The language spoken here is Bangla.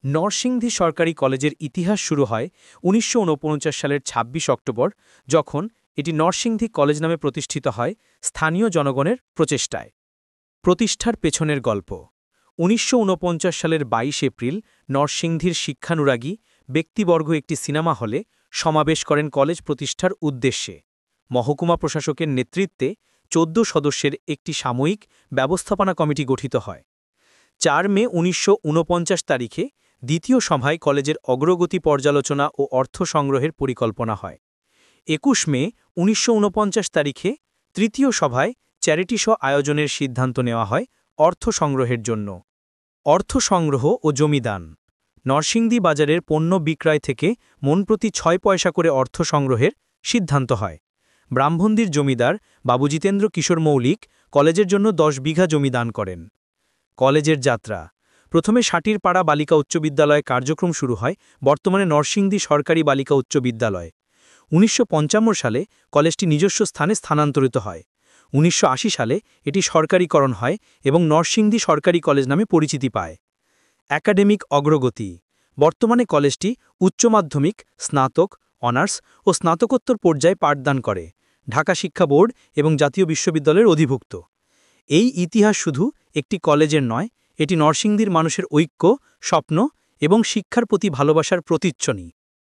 নরসিংদী সরকারি কলেজের ইতিহাস শুরু হয় ১৯৪৯ সালের ২৬ অক্টোবর, যখন এটি নরসিংদী কলেজ নামে প্রতিষ্ঠিত হয় স্থানীয় জনগণের প্রচেষ্টায়। প্রতিষ্ঠার পেছনের গল্প। ১৯৪৯ সালের ২২ এপ্রিল নরসিংদীর শিক্ষানুরাগী ব্যক্তিবর্গ একটি সিনেমা হলে সমাবেশ করেন কলেজ প্রতিষ্ঠার উদ্দেশ্যে। মহকুমা প্রশাসকের নেতৃত্বে ১৪ সদস্যের একটি সাময়িক ব্যবস্থাপনা কমিটি গঠিত হয়। ৪ মে ১৯৪৯ তারিখে দ্বিতীয় সভায় কলেজের অগ্রগতি পর্যালোচনা ও অর্থ সংগ্রহের পরিকল্পনা হয়। ২১ মে ১৯৪৯ তারিখে তৃতীয় সভায় চ্যারিটি শো আয়োজনের সিদ্ধান্ত নেওয়া হয় অর্থ সংগ্রহের জন্য। অর্থ সংগ্রহ ও জমিদান। নরসিংদী বাজারের পণ্য বিক্রয় থেকে মনপ্রতি ৬ পয়সা করে অর্থ সংগ্রহের সিদ্ধান্ত হয়। ব্রাহ্মণদীর জমিদার বাবু জিতেন্দ্র কিশোর মৌলিক কলেজের জন্য ১০ বিঘা জমি দান করেন। কলেজের যাত্রা। প্রথমে সাটিরপাড়া বালিকা উচ্চ বিদ্যালয়ে কার্যক্রম শুরু হয়, বর্তমানে নরসিংদী সরকারি বালিকা উচ্চ বিদ্যালয়। ১৯৫৫ সালে কলেজটি নিজস্ব স্থানে স্থানান্তরিত হয়। ১৯৮০ সালে এটি সরকারিকরণ হয় এবং নরসিংদী সরকারি কলেজ নামে পরিচিতি পায়। একাডেমিক অগ্রগতি। বর্তমানে কলেজটি উচ্চ মাধ্যমিক, স্নাতক, অনার্স ও স্নাতকোত্তর পর্যায়ে পাঠদান করে। ঢাকা শিক্ষা বোর্ড এবং জাতীয় বিশ্ববিদ্যালয়ের অধিভুক্ত। এই ইতিহাস শুধু একটি কলেজের নয়, এটি নরসিংদীর মানুষের ঐক্য, স্বপ্ন এবং শিক্ষার প্রতি ভালোবাসার প্রতিচ্ছবি।